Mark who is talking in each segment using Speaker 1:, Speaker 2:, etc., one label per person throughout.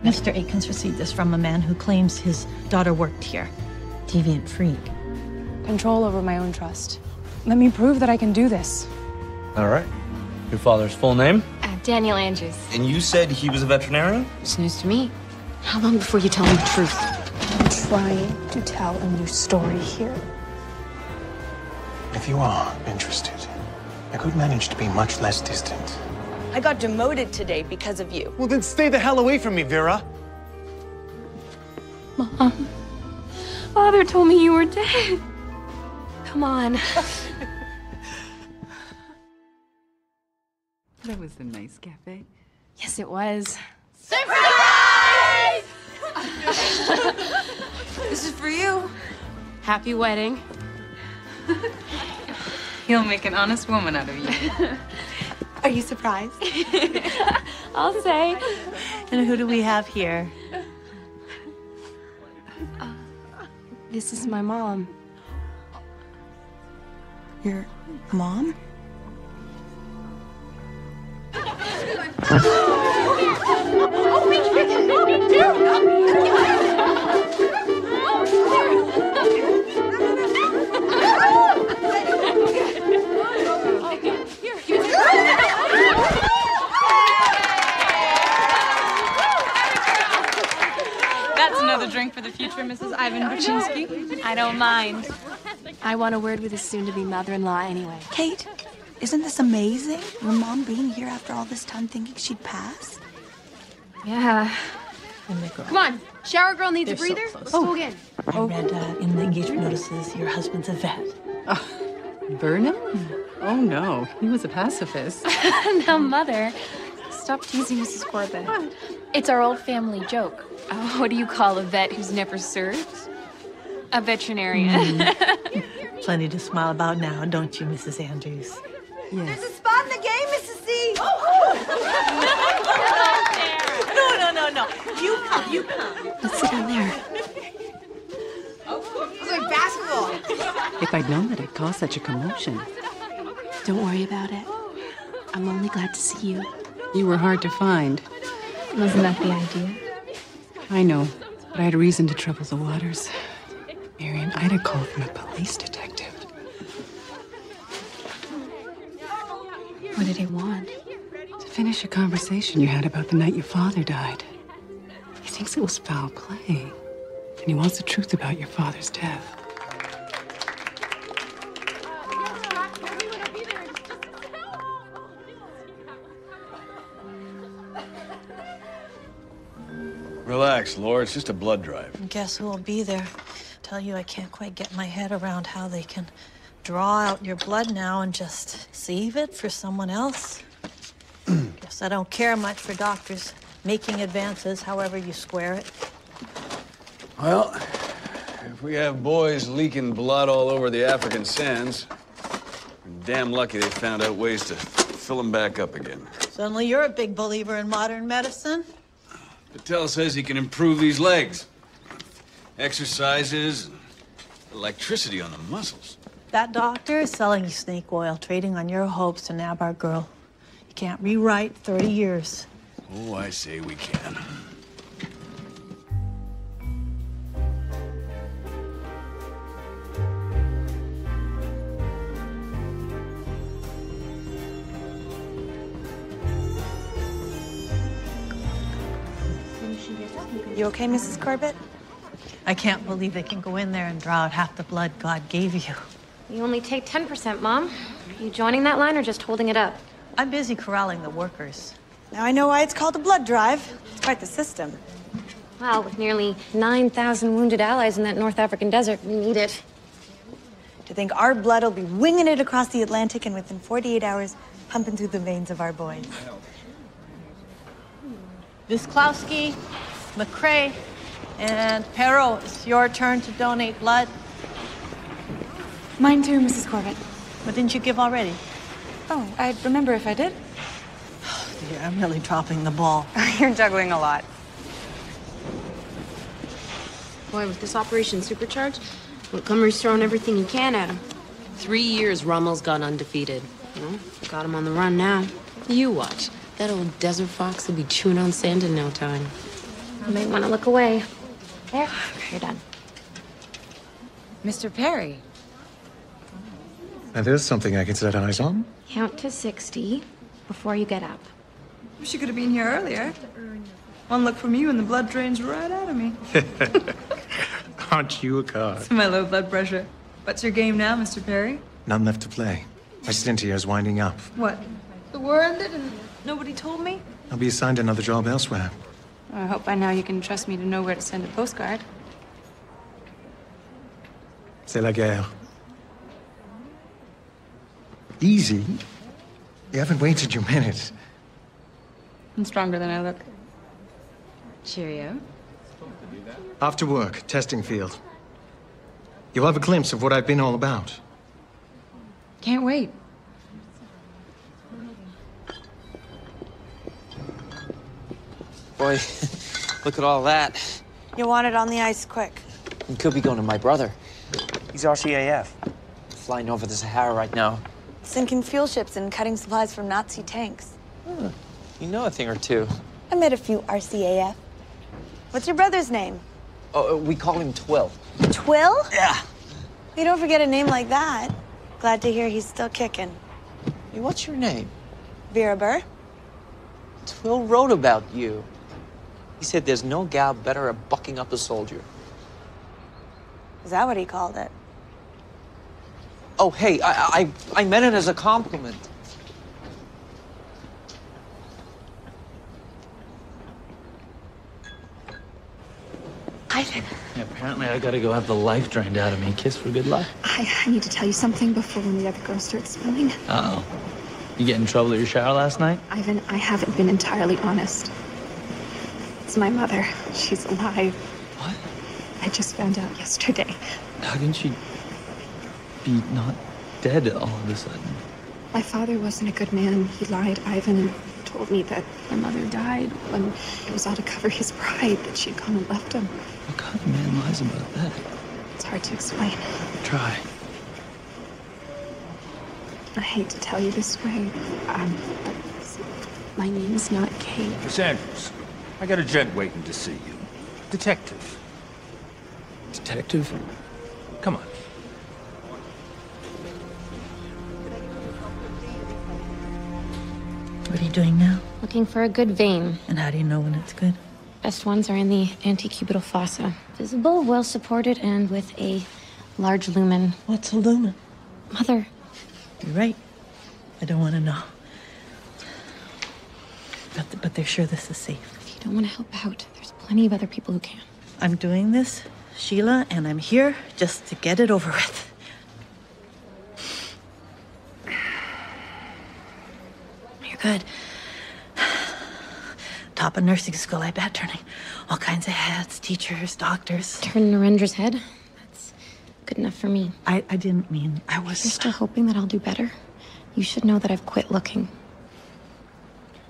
Speaker 1: Mr. Aikens received this from a man who claims his daughter worked here. Deviant freak.
Speaker 2: Control over my own trust. Let me prove that I can do this.
Speaker 3: All right. Your father's full name?
Speaker 4: Daniel Andrews.
Speaker 5: And you said he was a veterinarian?
Speaker 4: It's news to me. How long before you tell me the truth?
Speaker 2: I'm trying to tell a new story here.
Speaker 6: If you are interested, I could manage to be much less distant.
Speaker 7: I got demoted today because of you.
Speaker 6: Well, then stay the hell away from me, Vera.
Speaker 4: Mom. Father told me you were dead. Come on.
Speaker 8: That was a nice cafe.
Speaker 4: Yes, it was.
Speaker 8: Surprise!
Speaker 4: This is for you. Happy wedding.
Speaker 8: He'll make an honest woman out of you.
Speaker 1: Are you surprised?
Speaker 4: I'll say.
Speaker 1: And who do we have here?
Speaker 4: This is my mom.
Speaker 1: Your mom?
Speaker 8: That's another drink for the future, Mrs. Ivan Baczynski.
Speaker 4: I don't mind. I want a word with his soon-to-be mother-in-law anyway.
Speaker 9: Kate, isn't this amazing? Your mom being here after all this time thinking she'd pass?
Speaker 4: Yeah. Come on. Shower girl needs a breather.
Speaker 1: So
Speaker 4: Let's go again.
Speaker 1: I read in the engagement notices your husband's a vet.
Speaker 8: Burnham? Oh, no. He was a pacifist.
Speaker 4: Now, Mother, stop teasing Mrs. Corbett. It's our old family joke. What do you call a vet who's never served? A veterinarian.
Speaker 1: Plenty to smile about now, don't you, Mrs. Andrews?
Speaker 8: Yes.
Speaker 7: There's a spot in the game, Mrs. C.
Speaker 1: No. You come.
Speaker 4: Let's sit down there.
Speaker 7: It's like basketball.
Speaker 8: If I'd known that it'd cause such a commotion.
Speaker 4: Don't worry about it. I'm only glad to see you.
Speaker 8: You were hard to find.
Speaker 4: Wasn't that the idea?
Speaker 8: I know, but I had a reason to trouble the waters. Marion, I'd a call from a police detective.
Speaker 4: What did he want?
Speaker 8: To finish a conversation you had about the night your father died. He thinks it was foul play, and he wants the truth about your father's death.
Speaker 10: Relax, Laura. It's just a blood drive.
Speaker 1: Guess who'll be there? Tell you I can't quite get my head around how they can draw out your blood now and just save it for someone else. Guess I don't care much for doctors making advances, however you square it.
Speaker 10: Well, if we have boys leaking blood all over the African sands, we're damn lucky they found out ways to fill them back up again.
Speaker 1: Suddenly you're a big believer in modern medicine.
Speaker 10: Patel says he can improve these legs. Exercises, electricity on the muscles.
Speaker 1: That doctor is selling you snake oil, trading on your hopes to nab our girl. You can't rewrite 30 years.
Speaker 10: Oh, I say we can.
Speaker 9: You okay, Mrs. Corbett?
Speaker 1: I can't believe they can go in there and draw out half the blood God gave you.
Speaker 4: You only take 10%, Mom. Are you joining that line or just holding it up?
Speaker 1: I'm busy corralling the workers.
Speaker 9: Now I know why it's called a blood drive. It's quite the system.
Speaker 4: Well, with nearly 9,000 wounded allies in that North African desert, we need it.
Speaker 9: To think our blood will be winging it across the Atlantic and within 48 hours, pumping through the veins of our boys.
Speaker 1: Visklowski, McCrae, and Perrault, it's your turn to donate blood.
Speaker 2: Mine too, Mrs. Corbett.
Speaker 1: What didn't you give already?
Speaker 2: Oh, I'd remember if I did.
Speaker 1: Oh, dear, I'm really dropping the ball.
Speaker 2: You're juggling a lot.
Speaker 4: Boy, with this Operation Supercharge, Montgomery's throwing everything he can at him.
Speaker 11: 3 years Rommel's gone undefeated.
Speaker 4: Well, got him on the run now.
Speaker 11: You watch. That old desert fox will be chewing on sand in no time.
Speaker 4: You might want to look away. There, you're done.
Speaker 2: Mr. Perry.
Speaker 6: Now, there's something I can set eyes on.
Speaker 4: Count to 60 before you get up.
Speaker 7: Wish you could have been here earlier. One look from you and the blood drains right out of me.
Speaker 6: Aren't you a card?
Speaker 7: My low blood pressure. What's your game now, Mr. Perry?
Speaker 6: None left to play. My stint here is winding up.
Speaker 7: What? The war ended and nobody told me?
Speaker 6: I'll be assigned another job elsewhere.
Speaker 2: I hope by now you can trust me to know where to send a postcard.
Speaker 6: C'est la guerre. Easy? You haven't waited your minute.
Speaker 2: I'm stronger than I look. Cheerio.
Speaker 6: After work, testing field. You'll have a glimpse of what I've been all about.
Speaker 2: Can't wait.
Speaker 12: Boy, look at all that.
Speaker 9: You want it on the ice quick.
Speaker 12: You could be going to my brother. He's RCAF. Flying over the Sahara right now.
Speaker 9: Sinking fuel ships and cutting supplies from Nazi tanks.
Speaker 12: You know a thing or two.
Speaker 9: I met a few RCAF. What's your brother's name?
Speaker 12: Oh, we call him Twill.
Speaker 9: Twill?
Speaker 12: Yeah.
Speaker 9: You don't forget a name like that. Glad to hear he's still kicking.
Speaker 12: Hey, what's your name?
Speaker 9: Vera Burr?
Speaker 12: Twill wrote about you. He said there's no gal better at bucking up a soldier.
Speaker 9: Is that what he called it?
Speaker 12: Oh, hey, I meant it as a compliment.
Speaker 3: Yeah, apparently I gotta go have the life drained out of me. Kiss for good luck.
Speaker 4: I need to tell you something before one of the other girls starts spilling.
Speaker 3: Uh-oh. You get in trouble at your shower last night?
Speaker 4: Ivan, I haven't been entirely honest. It's my mother. She's alive.
Speaker 3: What?
Speaker 4: I just found out yesterday.
Speaker 3: How can she be not dead all of a sudden?
Speaker 4: My father wasn't a good man. He lied, Ivan, and told me that my mother died when it was all to cover his pride that she'd gone and left him.
Speaker 3: What kind of man lies about that?
Speaker 4: It's hard to explain.
Speaker 3: Try.
Speaker 4: I hate to tell you this way. My name's not Kate.
Speaker 13: Miss Andrews, I got a gent waiting to see you. Detective.
Speaker 3: Detective?
Speaker 13: Come on.
Speaker 1: What are you doing now?
Speaker 4: Looking for a good vein.
Speaker 1: And how do you know when it's good?
Speaker 4: Best ones are in the antecubital fossa. Visible, well supported, and with a large lumen.
Speaker 1: What's a lumen?
Speaker 4: Mother.
Speaker 1: You're right. I don't want to know. But they're sure this is safe.
Speaker 4: If you don't want to help out, there's plenty of other people who can.
Speaker 1: I'm doing this, Sheila, and I'm here just to get it over with. You're good. Top of nursing school, I bet, turning all kinds of heads, teachers, doctors.
Speaker 4: Turn Narendra's head? That's good enough for me.
Speaker 1: I didn't mean, I was...
Speaker 4: You're still hoping that I'll do better? You should know that I've quit looking.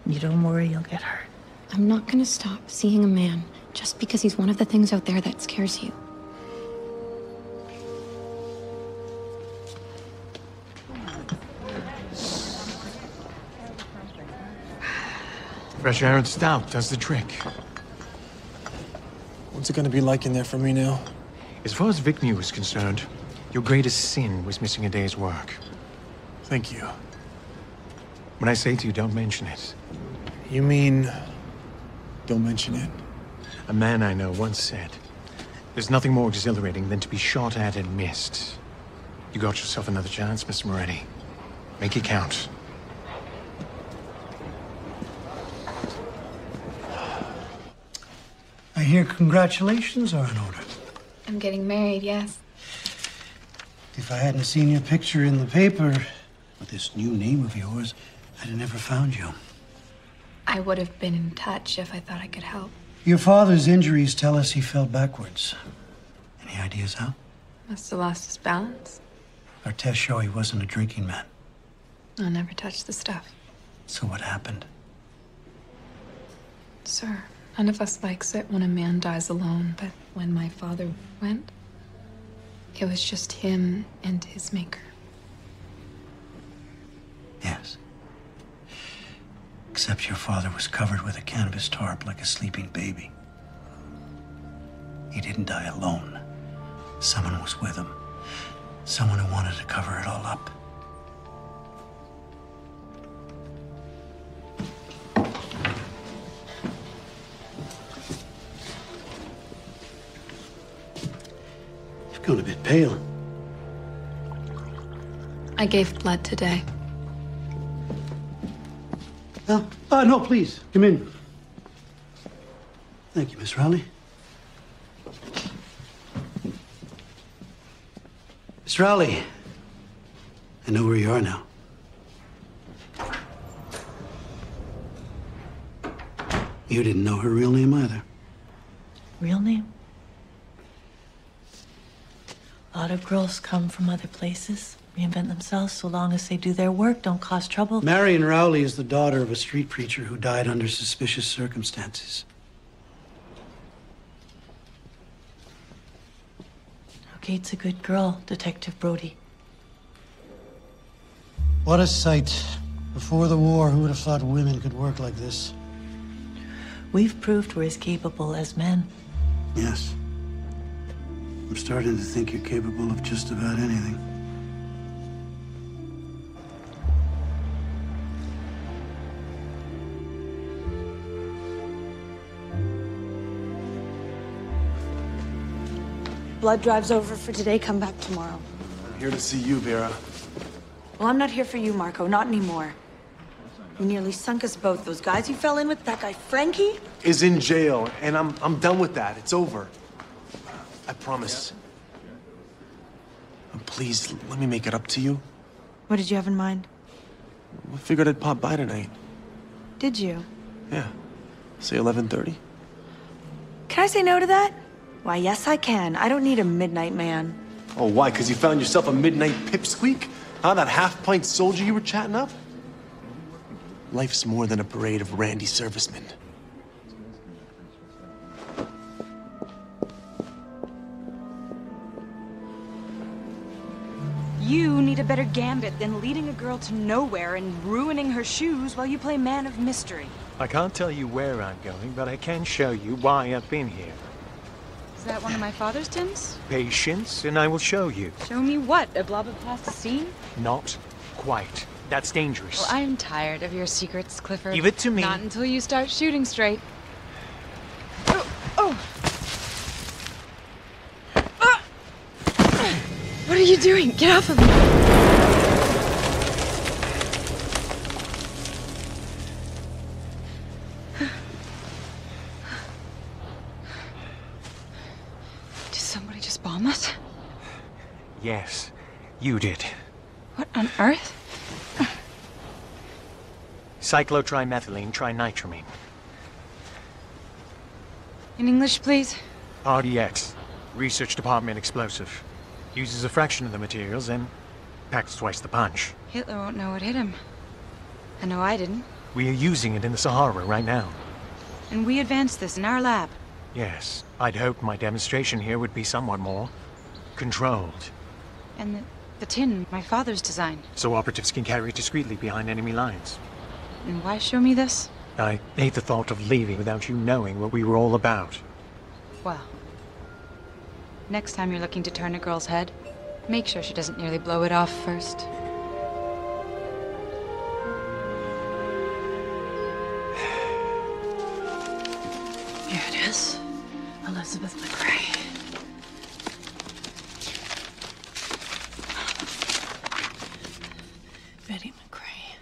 Speaker 1: You don't worry, you'll get hurt.
Speaker 4: I'm not gonna stop seeing a man just because he's one of the things out there that scares you.
Speaker 6: Fresh air and stout does the trick.
Speaker 14: What's it gonna be like in there for me now?
Speaker 6: As far as Vicnew is concerned, your greatest sin was missing a day's work.
Speaker 14: Thank you.
Speaker 6: When I say to you, don't mention it.
Speaker 14: You mean, don't mention it?
Speaker 6: A man I know once said, there's nothing more exhilarating than to be shot at and missed. You got yourself another chance, Mr. Moretti. Make it count.
Speaker 15: I hear congratulations are in order.
Speaker 4: I'm getting married, yes.
Speaker 15: If I hadn't seen your picture in the paper with this new name of yours, I'd have never found you.
Speaker 4: I would have been in touch if I thought I could help.
Speaker 15: Your father's injuries tell us he fell backwards. Any ideas how?
Speaker 4: Must have lost his balance.
Speaker 15: Our tests show he wasn't a drinking man.
Speaker 4: I'll never touch the stuff.
Speaker 15: So what happened?
Speaker 4: Sir, none of us likes it when a man dies alone, but when my father went, it was just him and his maker.
Speaker 15: Yes. Except your father was covered with a canvas tarp like a sleeping baby. He didn't die alone. Someone was with him. Someone who wanted to cover it all up. You've gone a bit pale.
Speaker 4: I gave blood today.
Speaker 15: No, please, come in. Thank you, Miss Rowley. Miss Rowley, I know where you are now. You didn't know her real name either.
Speaker 1: Real name? A lot of girls come from other places, reinvent themselves so long as they do their work, don't cause trouble.
Speaker 15: Marion Rowley is the daughter of a street preacher who died under suspicious circumstances.
Speaker 1: Kate's a good girl, Detective Brody.
Speaker 15: What a sight. Before the war, who would have thought women could work like this?
Speaker 1: We've proved we're as capable as men.
Speaker 15: Yes. I'm starting to think you're capable of just about anything.
Speaker 9: Blood drive's over for today. Come back tomorrow.
Speaker 16: I'm here to see you, Vera.
Speaker 9: Well, I'm not here for you, Marco. Not anymore. You nearly sunk us both. Those guys you fell in with, that guy Frankie?
Speaker 16: Is in jail, and I'm done with that. It's over. I promise. Please, let me make it up to you.
Speaker 9: What did you have in mind?
Speaker 16: I figured I'd pop by tonight.
Speaker 9: Did you?
Speaker 16: Yeah. Say 11:30?
Speaker 9: Can I say no to that? Why, yes, I can. I don't need a midnight man.
Speaker 16: Oh, why? Because you found yourself a midnight pipsqueak? Huh? That half-pint soldier you were chatting up? Life's more than a parade of randy servicemen.
Speaker 17: You need a better gambit than leading a girl to nowhere and ruining her shoes while you play man of mystery.
Speaker 6: I can't tell you where I'm going, but I can show you why I've been here.
Speaker 17: Is that one of my father's tins?
Speaker 6: Patience, and I will show you.
Speaker 17: Show me what? A blob of plasticine?
Speaker 6: Not quite. That's dangerous.
Speaker 17: Well, I'm tired of your secrets, Clifford.
Speaker 6: Give it to me.
Speaker 17: Not until you start shooting straight. Oh! Ah! What are you doing? Get off of me! Did somebody just bomb us?
Speaker 6: Yes, you did.
Speaker 17: What on earth?
Speaker 6: Cyclotrimethylene trinitramine.
Speaker 17: In English, please?
Speaker 6: RDX. Research Department explosive. Uses a fraction of the materials and packs twice the punch.
Speaker 17: Hitler won't know what hit him. I know I didn't.
Speaker 6: We are using it in the Sahara right now.
Speaker 17: And we advanced this in our lab.
Speaker 6: Yes, I'd hoped my demonstration here would be somewhat more controlled.
Speaker 17: And the tin, my father's design.
Speaker 6: So operatives can carry it discreetly behind enemy lines.
Speaker 17: And why show me this?
Speaker 6: I hate the thought of leaving without you knowing what we were all about.
Speaker 17: Well, next time you're looking to turn a girl's head, make sure she doesn't nearly blow it off first.
Speaker 1: Here it is. Elizabeth McCrae. Betty McCrae.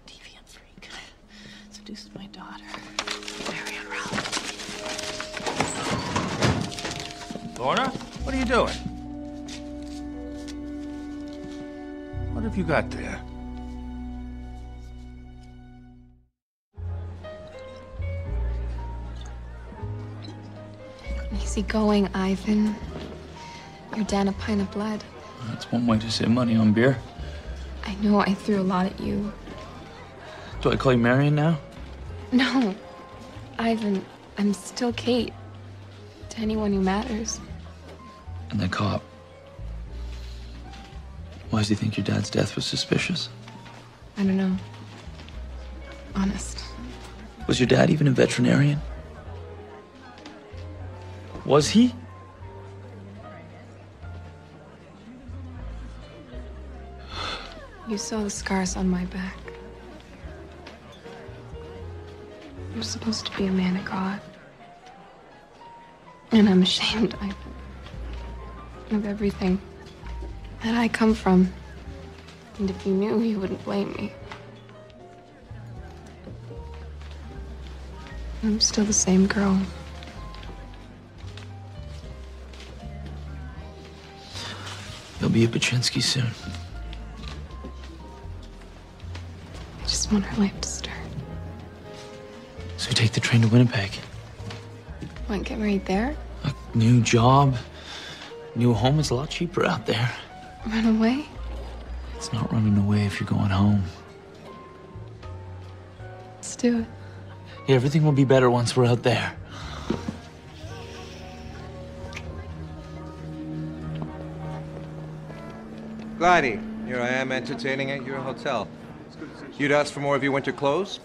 Speaker 1: Deviant freak. Seduced my daughter. Marion Rowley.
Speaker 13: Lorna, what are you doing? What have you got there?
Speaker 4: Easy going, Ivan. You're down a pint of blood.
Speaker 3: That's one way to save money on beer.
Speaker 4: I know I threw a lot at you.
Speaker 3: Do I call you Marion now?
Speaker 4: No, Ivan, I'm still Kate. To anyone who matters.
Speaker 3: And the cop. Why does he think your dad's death was suspicious?
Speaker 4: I don't know. Honest.
Speaker 3: Was your dad even a veterinarian? Was he?
Speaker 2: You saw the scars on my back. I'm supposed to be a man of God. And I'm ashamed of everything that I come from. And if you knew, you wouldn't blame me. I'm still the same girl.
Speaker 3: You'll be at Baczynski soon.
Speaker 2: I just want her life to start.
Speaker 3: So we take the train to Winnipeg.
Speaker 2: Want to get married there?
Speaker 3: New job, new home. It's a lot cheaper out there.
Speaker 2: Run away?
Speaker 3: It's not running away if you're going home.
Speaker 2: Let's do it.
Speaker 3: Yeah, everything will be better once we're out there.
Speaker 18: Glidey, here I am entertaining at your hotel. You'd asked for more of your winter clothes?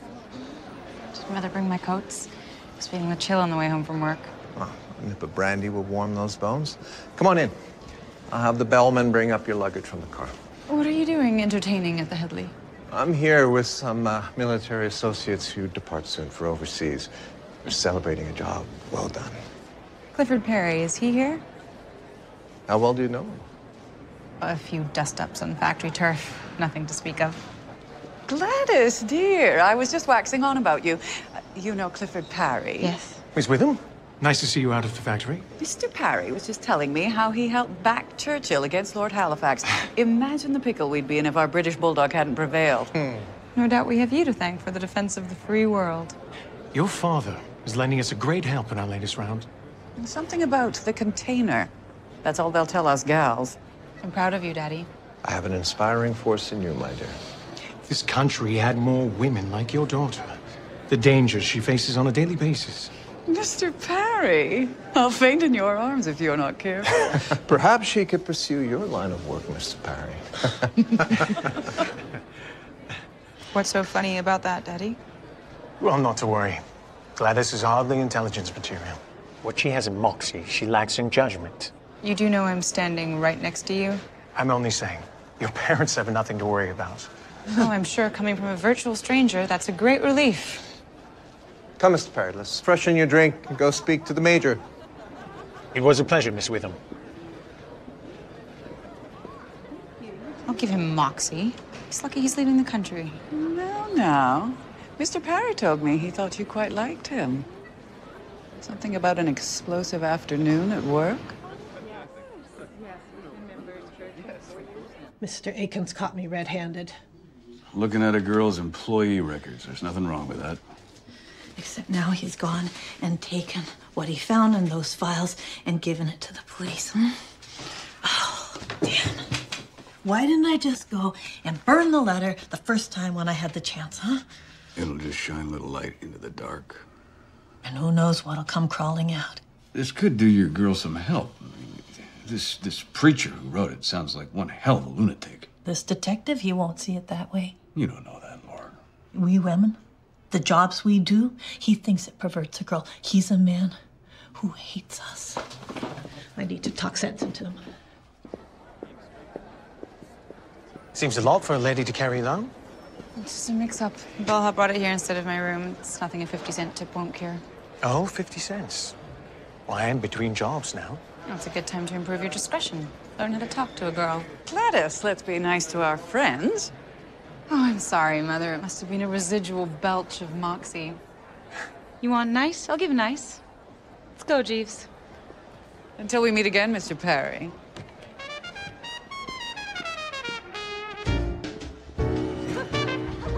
Speaker 17: Just rather bring my coats. I was feeling the chill on the way home from work.
Speaker 19: Oh, a nip of brandy will warm those bones. Come on in. I'll have the bellman bring up your luggage from the car.
Speaker 17: What are you doing entertaining at the Headley?
Speaker 19: I'm here with some military associates who depart soon for overseas. We're celebrating a job well done.
Speaker 17: Clifford Perry, is he here?
Speaker 19: How well do you know him?
Speaker 17: A few dust-ups on factory turf. Nothing to speak of.
Speaker 20: Gladys, dear, I was just waxing on about you. You know Clifford Parry?
Speaker 17: Yes.
Speaker 6: He's with him. Nice to see you out of the factory.
Speaker 20: Mr. Parry was just telling me how he helped back Churchill against Lord Halifax. Imagine the pickle we'd be in if our British bulldog hadn't prevailed.
Speaker 17: No doubt we have you to thank for the defense of the free world.
Speaker 6: Your father is lending us a great help in our latest round.
Speaker 20: And something about the container. That's all they'll tell us gals.
Speaker 17: I'm proud of you, Daddy.
Speaker 19: I have an inspiring force in you, my dear.
Speaker 6: If this country had more women like your daughter, the dangers she faces on a daily basis.
Speaker 20: Mr. Parry, I'll faint in your arms if you're not careful.
Speaker 19: Perhaps she could pursue your line of work, Mr. Parry.
Speaker 17: What's so funny about that, Daddy?
Speaker 6: Well, not to worry. Gladys is hardly intelligence material. What she has in moxie, she lacks in judgment.
Speaker 17: You do know I'm standing right next to you?
Speaker 6: I'm only saying, your parents have nothing to worry about.
Speaker 17: Oh, I'm sure coming from a virtual stranger, that's a great relief.
Speaker 19: Come, Mr. Parry, let's freshen your drink and go speak to the Major.
Speaker 6: It was a pleasure, Miss Witham.
Speaker 17: I'll give him moxie. He's lucky he's leaving the country.
Speaker 20: Now, Mr. Parry told me he thought you quite liked him. Something about an explosive afternoon at work?
Speaker 21: Mr. Aikens caught me red-handed.
Speaker 10: Looking at a girl's employee records. There's nothing wrong with that.
Speaker 1: Except now he's gone and taken what he found in those files and given it to the police. Oh, damn. Why didn't I just go and burn the letter the first time when I had the chance, huh?
Speaker 10: It'll just shine a little light into the dark.
Speaker 1: And who knows what'll come crawling out.
Speaker 10: This could do your girl some help. I mean, this preacher who wrote it sounds like one hell of a lunatic.
Speaker 1: This detective, he won't see it that way.
Speaker 10: You don't know that, Lauren.
Speaker 1: We women, the jobs we do, he thinks it perverts a girl. He's a man who hates us. I need to talk sense into him.
Speaker 6: Seems a lot for a lady to carry alone.
Speaker 17: It's just a mix-up. Bellhop brought it here instead of my room. It's nothing a 50-cent tip won't cure.
Speaker 6: Oh, 50 cents. Well, I am between jobs now.
Speaker 17: Oh, it's a good time to improve your discretion. Learn how to talk to a girl.
Speaker 20: Gladys, let's be nice to our friends.
Speaker 17: Oh, I'm sorry, Mother. It must have been a residual belch of moxie. You want nice? I'll give nice. Let's go, Jeeves.
Speaker 20: Until we meet again, Mr. Parry.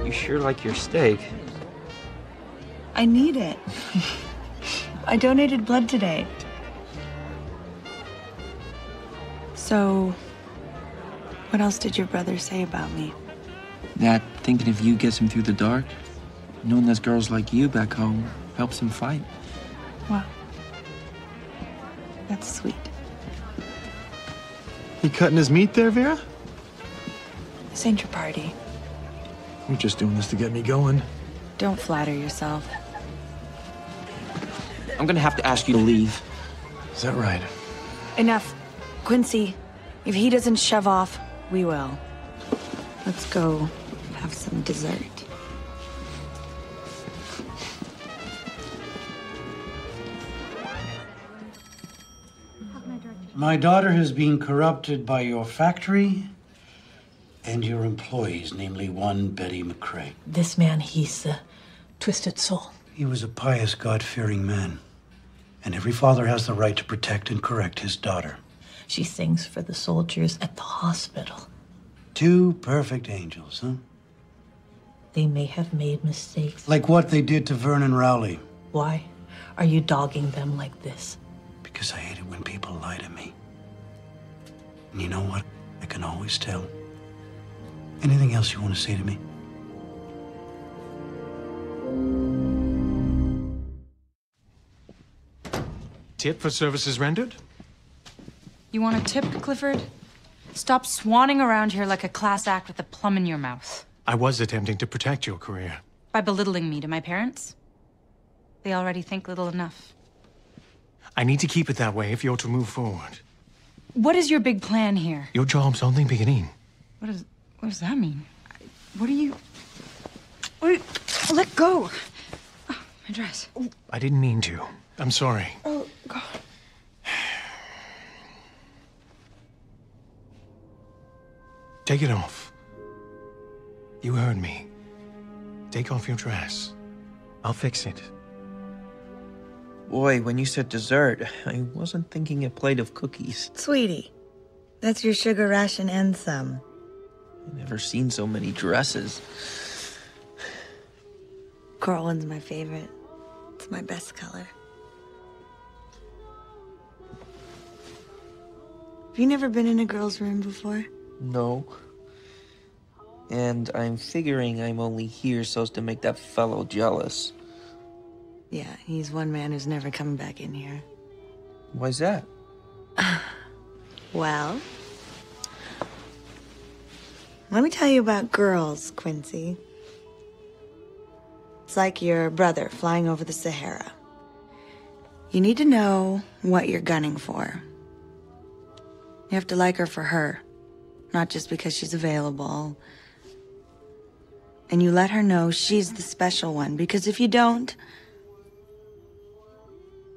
Speaker 3: You sure like your steak.
Speaker 9: I need it. I donated blood today. So, what else did your brother say about me?
Speaker 3: That thinking if you gets him through the dark, knowing there's girls like you back home helps him fight.
Speaker 9: Wow. That's sweet.
Speaker 16: You cutting his meat there, Vera?
Speaker 9: This ain't your party.
Speaker 16: You're just doing this to get me going.
Speaker 9: Don't flatter yourself.
Speaker 3: I'm gonna have to ask you to leave.
Speaker 6: Is that right?
Speaker 9: Enough. Quincy, if he doesn't shove off, we will. Let's go have some dessert.
Speaker 15: My daughter has been corrupted by your factory and your employees, namely one Betty McCrae.
Speaker 21: This man, he's a twisted soul.
Speaker 15: He was a pious, God-fearing man. And every father has the right to protect and correct his daughter.
Speaker 21: She sings for the soldiers at the hospital.
Speaker 15: 2 perfect angels, huh?
Speaker 21: They may have made mistakes.
Speaker 15: Like what they did to Vernon Rowley.
Speaker 21: Why are you dogging them like this?
Speaker 15: Because I hate it when people lie to me. And you know what? I can always tell. Anything else you want to say to me?
Speaker 6: Tip for services rendered?
Speaker 17: You want a tip, Clifford? Stop swanning around here like a class act with a plum in your mouth.
Speaker 6: I was attempting to protect your career.
Speaker 17: By belittling me to my parents? They already think little enough.
Speaker 6: I need to keep it that way if you're to move forward.
Speaker 17: What is your big plan here?
Speaker 6: Your job's only beginning.
Speaker 17: What does that mean? What are you... Wait, let go. Oh, my dress.
Speaker 6: I didn't mean to. I'm sorry.
Speaker 17: Oh, God.
Speaker 6: Take it off. You heard me. Take off your dress. I'll fix it.
Speaker 12: Boy, when you said dessert, I wasn't thinking a plate of cookies.
Speaker 9: Sweetie, that's your sugar ration and some.
Speaker 12: I've never seen so many dresses.
Speaker 9: Coral one's my favorite. It's my best color. Have you never been in a girl's room before?
Speaker 12: No. And I'm figuring I'm only here so as to make that fellow jealous.
Speaker 9: Yeah, he's one man who's never coming back in here.
Speaker 12: Why's that?
Speaker 9: Well, let me tell you about girls, Quincy. It's like your brother flying over the Sahara. You need to know what you're gunning for. You have to like her for her, not just because she's available. And you let her know she's the special one, because if you don't,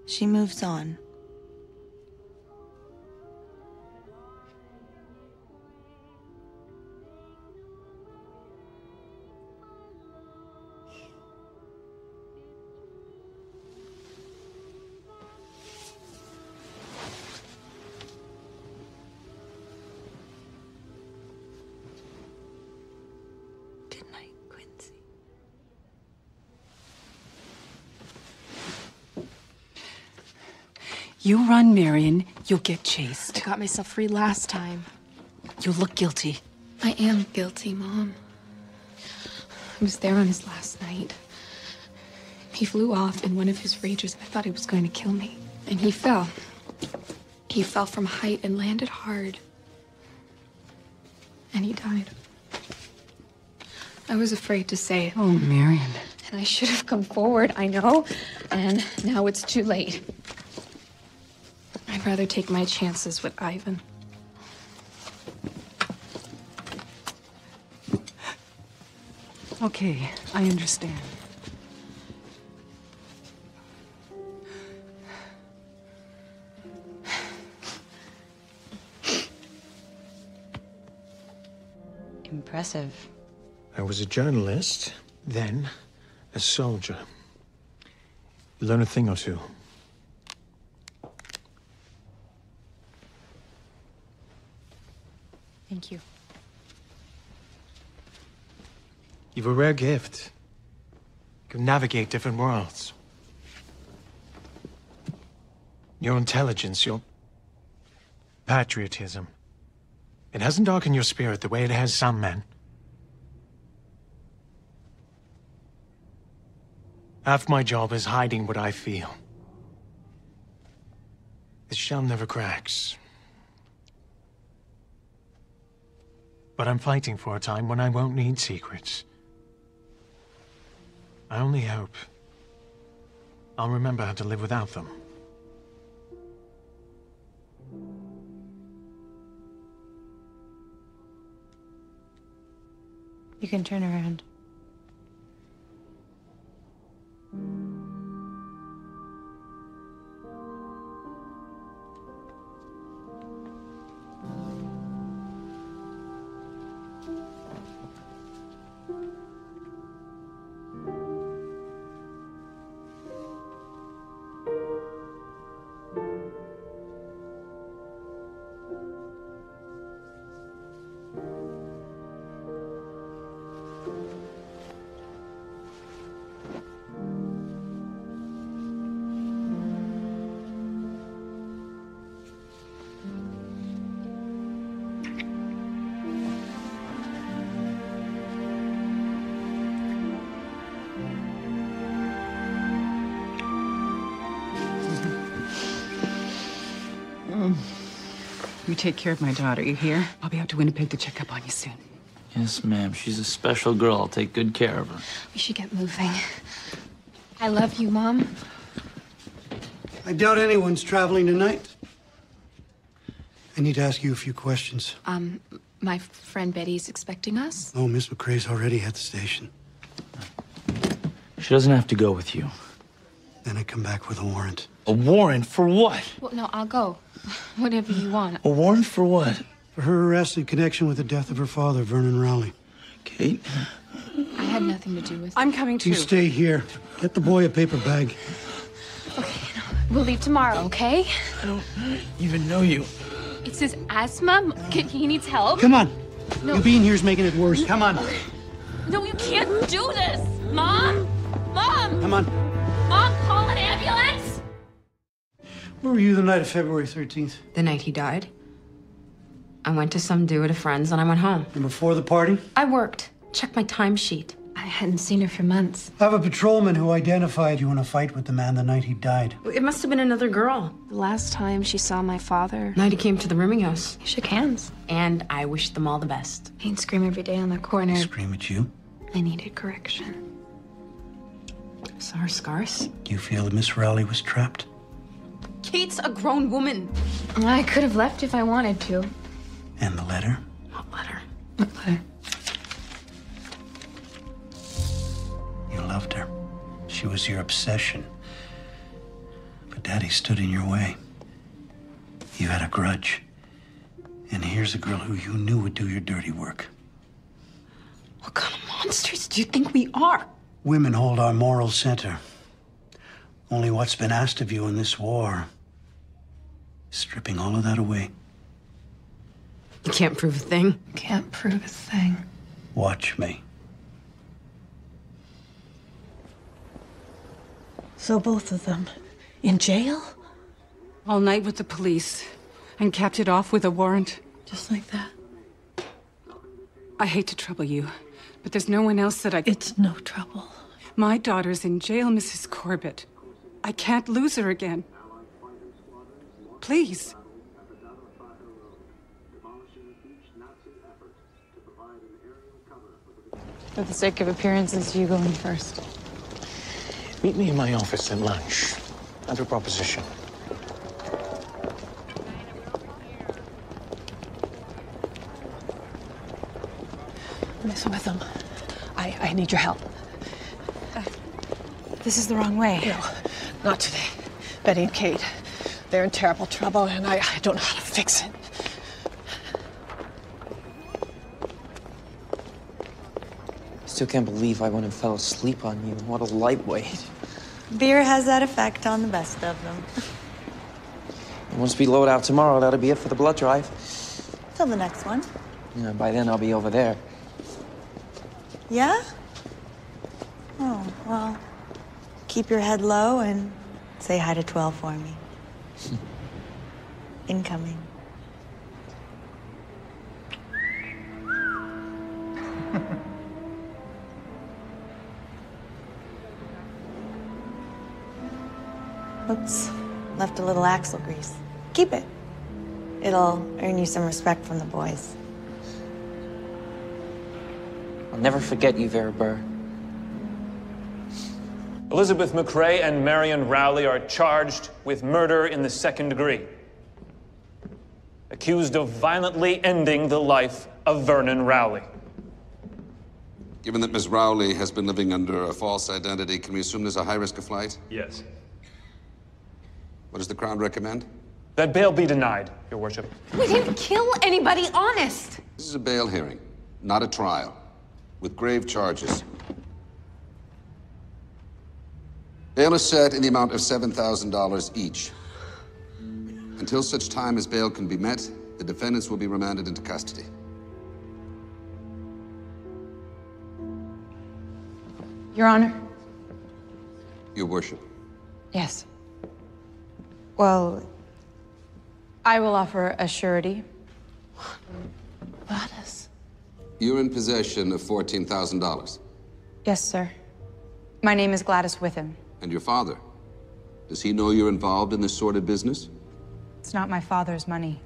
Speaker 9: she moves on. Good night, Quincy.
Speaker 8: You run, Marion, you'll get chased.
Speaker 2: I got myself free last time.
Speaker 8: You look guilty.
Speaker 2: I am guilty, Mom. I was there on his last night. He flew off in one of his rages. I thought he was going to kill me. And he fell. He fell from height and landed hard. And he died. I was afraid to say it.
Speaker 8: Oh, Marion.
Speaker 2: And I should have come forward, I know. And now it's too late. I'd rather take my chances with Ivan.
Speaker 8: Okay, I understand.
Speaker 17: Impressive.
Speaker 6: I was a journalist, then a soldier. You learn a thing or two.
Speaker 17: Thank you.
Speaker 6: You've a rare gift. You can navigate different worlds. Your intelligence, your patriotism. It hasn't darkened your spirit the way it has some men. Half my job is hiding what I feel. This shell never cracks. But I'm fighting for a time when I won't need secrets. I only hope I'll remember how to live without them.
Speaker 9: You can turn around.
Speaker 8: You take care of my daughter, you hear? I'll be out to Winnipeg to check up on you soon.
Speaker 3: Yes, ma'am. She's a special girl. I'll take good care of her.
Speaker 2: We should get moving. I love you, Mom.
Speaker 15: I doubt anyone's traveling tonight. I need to ask you a few questions.
Speaker 2: My friend Betty's expecting us.
Speaker 15: Oh, Miss McCrae's already at the station.
Speaker 3: She doesn't have to go with you.
Speaker 15: Then I come back with a warrant.
Speaker 3: A warrant for what?
Speaker 2: Well, no, I'll go. Whatever you want.
Speaker 3: A warrant for what?
Speaker 15: For her arrest in connection with the death of her father, Vernon Rowley.
Speaker 3: Kate?
Speaker 2: I had nothing to do with it.
Speaker 8: I'm coming too.
Speaker 15: You stay here. Get the boy a paper bag.
Speaker 2: We'll leave tomorrow, okay?
Speaker 3: I don't even know you.
Speaker 2: It's his asthma. He needs help.
Speaker 15: Come on.
Speaker 2: No.
Speaker 15: You being here's making it worse. Come on.
Speaker 2: No, you can't do this. Mom? Mom?
Speaker 15: Come on.
Speaker 2: Mom, call an ambulance.
Speaker 15: Where were you the night of February 13th?
Speaker 5: The night he died. I went to some do at a friend's and I went home.
Speaker 15: And before the party?
Speaker 5: I worked. Check my timesheet.
Speaker 2: I hadn't seen her for months.
Speaker 15: I have a patrolman who identified you in a fight with the man the night he died.
Speaker 5: It must have been another girl.
Speaker 2: The last time she saw my father.
Speaker 5: Night he came to the rooming house.
Speaker 2: He shook hands.
Speaker 5: And I wished them all the best.
Speaker 2: He'd scream every day on the corner.
Speaker 15: Scream at you?
Speaker 2: I needed correction.
Speaker 5: Saw her scars.
Speaker 15: Do you feel that Miss Rowley was trapped?
Speaker 5: Kate's a grown woman.
Speaker 2: I could have left if I wanted to.
Speaker 15: And the letter?
Speaker 5: What letter?
Speaker 2: What letter?
Speaker 15: You loved her. She was your obsession. But Daddy stood in your way. You had a grudge. And here's a girl who you knew would do your dirty work.
Speaker 5: What kind of monsters do you think we are?
Speaker 15: Women hold our moral center. Only what's been asked of you in this war is stripping all of that away.
Speaker 5: You can't prove a thing.
Speaker 2: Can't prove a thing.
Speaker 15: Watch me.
Speaker 21: So both of them in jail?
Speaker 8: All night with the police and capped it off with a warrant.
Speaker 21: Just like that?
Speaker 8: I hate to trouble you, but there's no one else that I...
Speaker 21: It's no trouble.
Speaker 8: My daughter's in jail, Mrs. Corbett. I can't lose her again. Please.
Speaker 17: For the sake of appearances, you go in first.
Speaker 6: Meet me in my office at lunch. I have a proposition.
Speaker 21: Miss Witham, I need your help.
Speaker 17: This is the wrong way.
Speaker 21: No, not today. Betty and Kate, they're in terrible trouble, and I don't know how to fix it.
Speaker 3: Still can't believe I went and fell asleep on you. What a lightweight.
Speaker 9: Beer has that effect on the best of them.
Speaker 3: And once we load out tomorrow, that'll be it for the blood drive.
Speaker 9: Till the next one.
Speaker 3: Yeah, by then I'll be over there.
Speaker 9: Yeah? Oh, well, keep your head low and say hi to 12 for me. Incoming. Oops, left a little axle grease. Keep it. It'll earn you some respect from the boys.
Speaker 3: I'll never forget you, Vera Burr.
Speaker 22: Elizabeth McCrae and Marion Rowley are charged with murder in the second degree, accused of violently ending the life of Vernon Rowley.
Speaker 7: Given that Ms. Rowley has been living under a false identity, can we assume there's a high risk of flight?
Speaker 22: Yes.
Speaker 7: What does the Crown recommend?
Speaker 22: That bail be denied, Your Worship.
Speaker 5: We didn't kill anybody, honest.
Speaker 7: This is a bail hearing, not a trial, with grave charges. Bail is set in the amount of $7,000 each. Until such time as bail can be met, the defendants will be remanded into custody.
Speaker 17: Your Honor?
Speaker 7: Your Worship.
Speaker 17: Yes. Well, I will offer a surety.
Speaker 1: Gladys.
Speaker 7: You're in possession of $14,000.
Speaker 17: Yes, sir. My name is Gladys Witham.
Speaker 7: And your father? Does he know you're involved in this sordid business?
Speaker 17: It's not my father's money.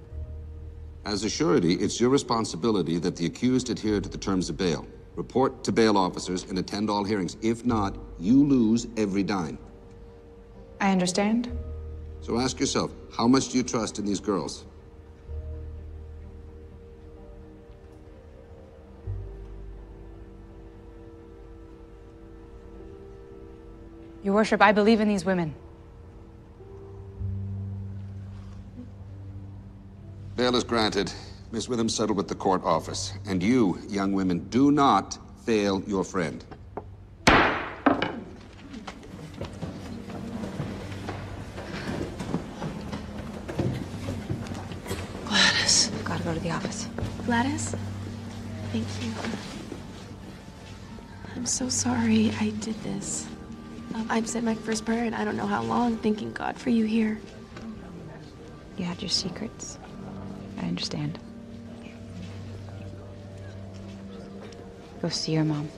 Speaker 7: As a surety, it's your responsibility that the accused adhere to the terms of bail. Report to bail officers and attend all hearings. If not, you lose every dime.
Speaker 17: I understand.
Speaker 7: So ask yourself, how much do you trust in these girls?
Speaker 17: Your Worship, I believe in these women.
Speaker 7: Bail is granted. Miss Witham settled with the court office. And you, young women, do not fail your friend.
Speaker 1: Gladys.
Speaker 17: Gotta go to the office.
Speaker 2: Gladys? Thank you. I'm so sorry I did this. I've said my first prayer in I don't know how long, thanking God for you here.
Speaker 17: You had your secrets. I understand. Go see your mom.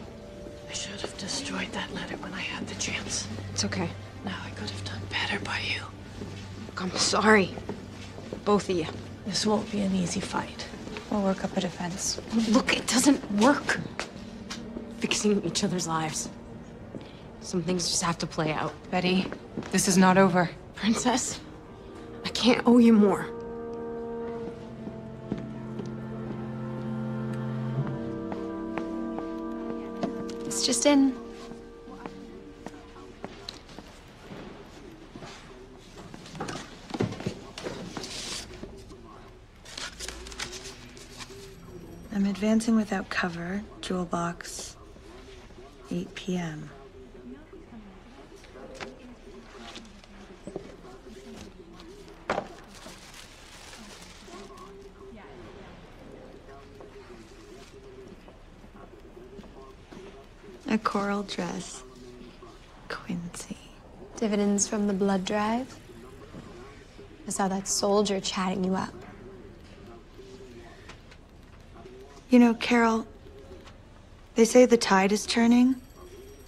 Speaker 21: I should have destroyed that letter when I had the chance.
Speaker 2: It's okay.
Speaker 21: Now I could have done better by you.
Speaker 2: Look, I'm sorry. Both of you.
Speaker 21: This won't be an easy fight.
Speaker 17: We'll work up a defense.
Speaker 2: Look, it doesn't work. Fixing each other's lives. Some things just have to play out.
Speaker 17: Betty, this is not over.
Speaker 2: Princess, I can't owe you more. It's just in.
Speaker 9: I'm advancing without cover. Jewel box. 8 p.m. A coral dress. Quincy.
Speaker 11: Dividends from the blood drive? I saw that soldier chatting you up.
Speaker 9: You know, Carol, they say the tide is turning,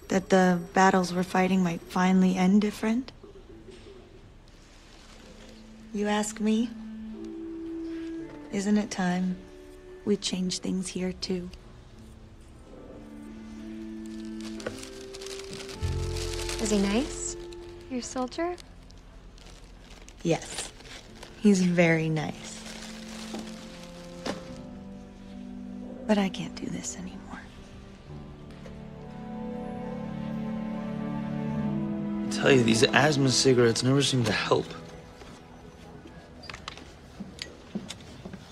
Speaker 9: that the battles we're fighting might finally end different. You ask me? Isn't it time we change things here, too?
Speaker 11: Is he nice? Your soldier?
Speaker 9: Yes. He's very nice. But I can't do this anymore.
Speaker 3: I tell you, these asthma cigarettes never seem to help.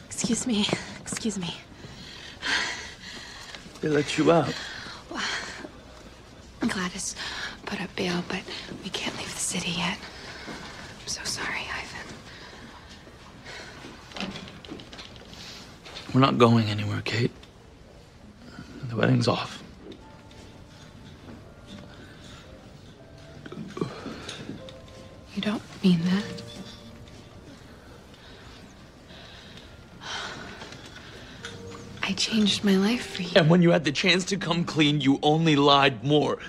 Speaker 2: Excuse me. Excuse me.
Speaker 3: They let you out.
Speaker 2: Gladys put up bail, but we can't leave the city yet. I'm so sorry, Ivan.
Speaker 3: We're not going anywhere, Kate. The wedding's off.
Speaker 2: You don't mean that. I changed my life for you.
Speaker 3: And when you had the chance to come clean, you only lied more.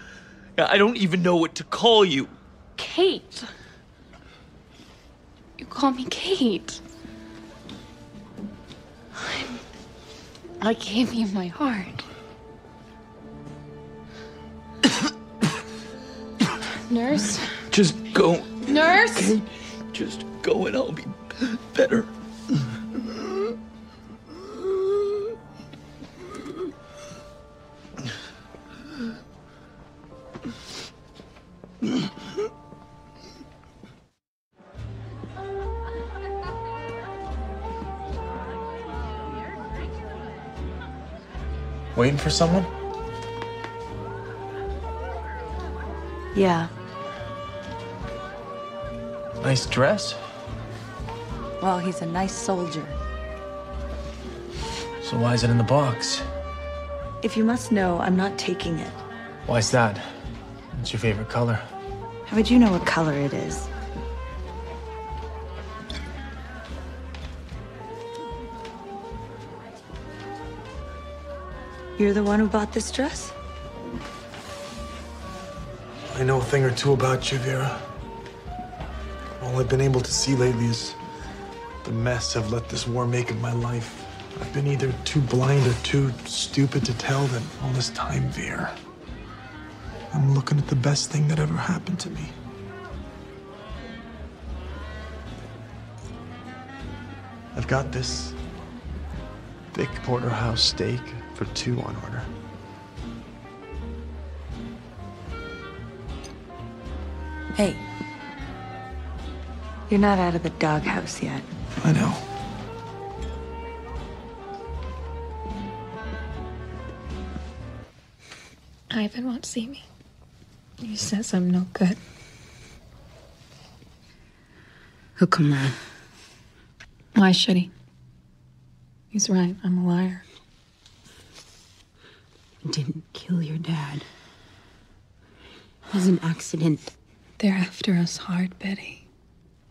Speaker 3: I don't even know what to call you.
Speaker 2: Kate. You call me Kate. I gave you my heart. Nurse?
Speaker 3: Just go.
Speaker 2: Nurse?
Speaker 3: Kate, just go and I'll be better. Waiting for someone?
Speaker 9: Yeah.
Speaker 3: Nice dress.
Speaker 9: Well, he's a nice soldier.
Speaker 3: So why is it in the box?
Speaker 9: If you must know, I'm not taking it.
Speaker 3: Why's that? What's your favorite color?
Speaker 9: How would you know what color it is? You're the one who bought this dress?
Speaker 16: I know a thing or two about you, Vera. All I've been able to see lately is the mess I've let this war make of my life. I've been either too blind or too stupid to tell that all this time, Vera, I'm looking at the best thing that ever happened to me. I've got this thick porterhouse steak for 2 on order.
Speaker 9: Hey. You're not out of the doghouse yet.
Speaker 16: I know.
Speaker 2: Ivan won't see me. He says I'm no good.
Speaker 5: He'll come around.
Speaker 2: Why should he? He's right. I'm a liar.
Speaker 5: I didn't kill your dad. It was an accident.
Speaker 2: They're after us hard, Betty.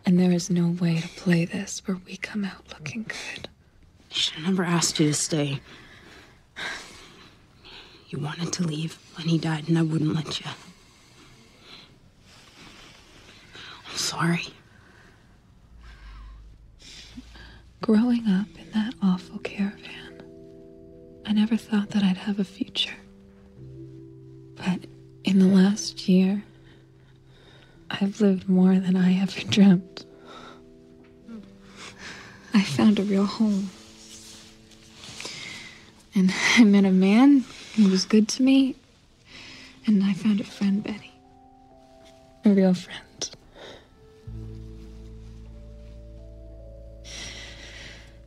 Speaker 2: And there is no way to play this where we come out looking good.
Speaker 5: I should have never asked you to stay. You wanted to leave when he died, and I wouldn't let you. I'm sorry.
Speaker 2: Growing up in that awful caravan, I never thought that I'd have a future. But in the last year, I've lived more than I ever dreamt. I found a real home. And I met a man who was good to me. And I found a friend, Betty. A real friend.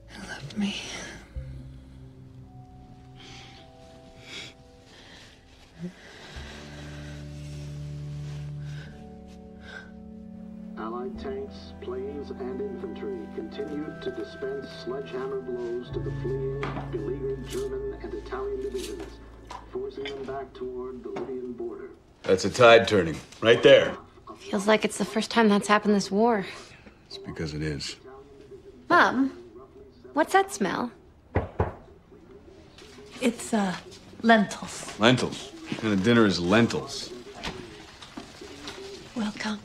Speaker 2: Who loved me.
Speaker 13: Allied tanks, planes, and infantry continued to dispense sledgehammer blows to the fleeing, beleaguered German and Italian divisions, forcing them back toward the Libyan border.
Speaker 10: That's a tide turning, right there.
Speaker 5: Feels like it's the first time that's happened this war.
Speaker 10: It's because it is.
Speaker 5: Mom, what's that smell?
Speaker 1: It's, lentils.
Speaker 10: Lentils. What kind of dinner is lentils?
Speaker 1: Welcome.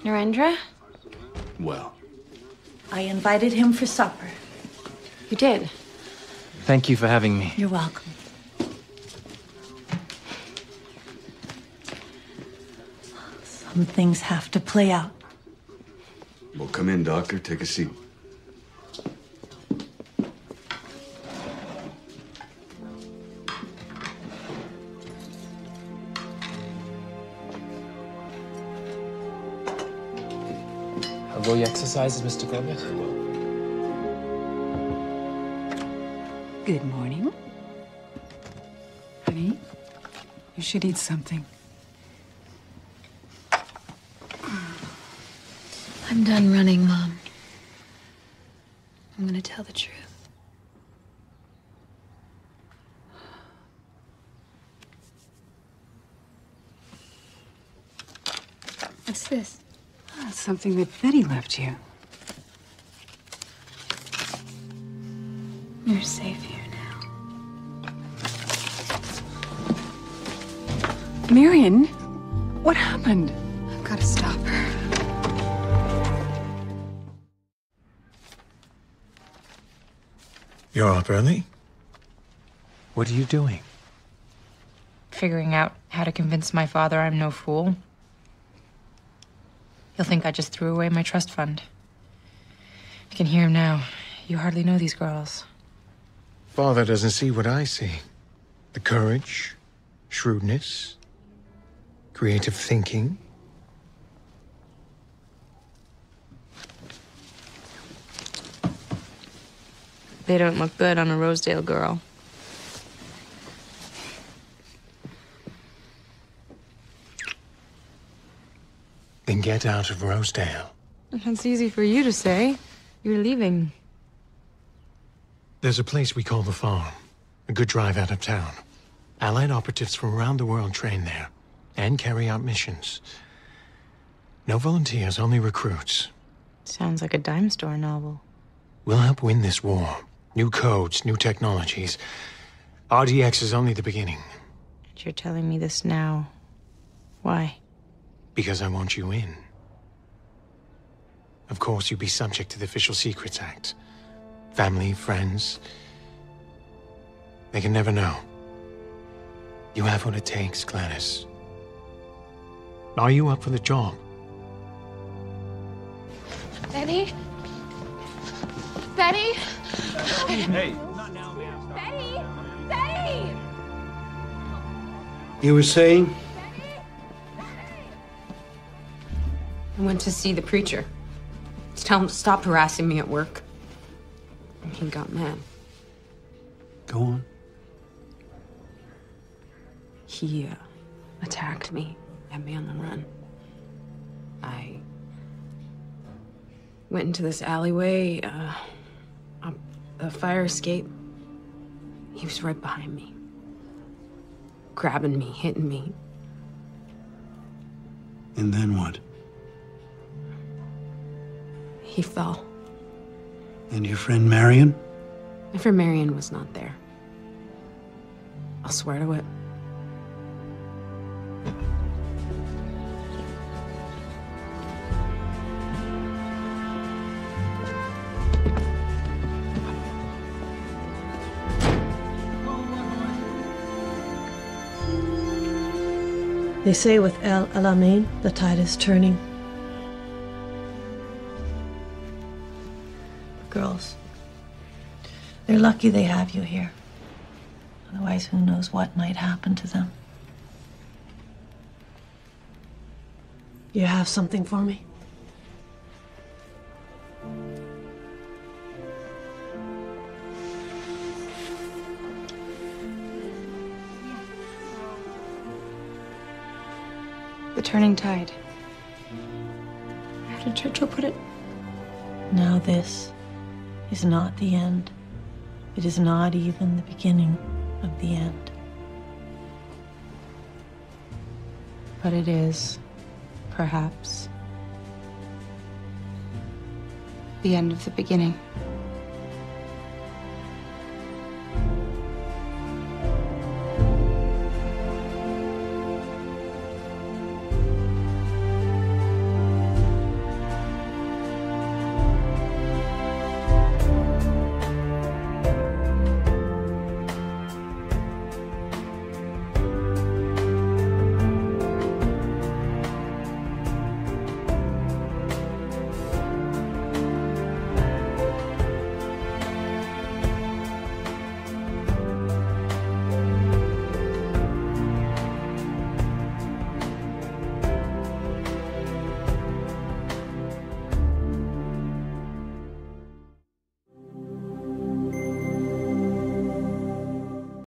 Speaker 5: Narendra?
Speaker 10: Well.
Speaker 1: I invited him for supper.
Speaker 5: You did?
Speaker 3: Thank you for having me.
Speaker 1: You're welcome. Some things have to play out.
Speaker 10: Well, come in, Doctor. Take a seat.
Speaker 3: How go your exercises, Mr. Gomez?
Speaker 8: Good morning. Honey, you should eat something.
Speaker 2: I'm done running, Mom. I'm gonna tell the truth. What's this?
Speaker 8: Oh, something that Betty left you.
Speaker 2: You're safe here now.
Speaker 8: Marion, what happened?
Speaker 2: I've got to stop her.
Speaker 6: You're up early? What are you doing?
Speaker 5: Figuring out how to convince my father I'm no fool. He'll think I just threw away my trust fund. You can hear him now. You hardly know these girls.
Speaker 6: Father doesn't see what I see. The courage, shrewdness, creative thinking.
Speaker 5: They don't look good on a Rosedale girl.
Speaker 6: Then get out of Rosedale.
Speaker 5: That's easy for you to say. You're leaving.
Speaker 6: There's a place we call the farm. A good drive out of town. Allied operatives from around the world train there and carry out missions. No volunteers, only recruits.
Speaker 5: Sounds like a dime store novel.
Speaker 6: We'll help win this war. New codes, new technologies. RDX is only the beginning.
Speaker 5: But you're telling me this now. Why?
Speaker 6: Because I want you in. Of course, you'd be subject to the Official Secrets Act. Family, friends. They can never know. You have what it takes, Gladys. Are you up for the job?
Speaker 2: Betty? Betty?
Speaker 10: Hey.
Speaker 2: Betty! Betty!
Speaker 15: You were saying?
Speaker 4: I went to see the preacher. To tell him to stop harassing me at work. And he got mad.
Speaker 15: Go on.
Speaker 4: He attacked me, had me on the run. I went into this alleyway, up a fire escape. He was right behind me, grabbing me, hitting me.
Speaker 15: And then what?
Speaker 4: He fell.
Speaker 15: And your friend Marion?
Speaker 4: My friend Marion was not there. I'll swear to it.
Speaker 1: They say with El Alamein, the tide is turning. Girls, they're lucky they have you here. Otherwise, who knows what might happen to them. You have something for me?
Speaker 5: The turning tide.
Speaker 1: How did Churchill put it? Now this is not the end. It is not even the beginning of the end.
Speaker 5: But it is, perhaps, the end of the beginning.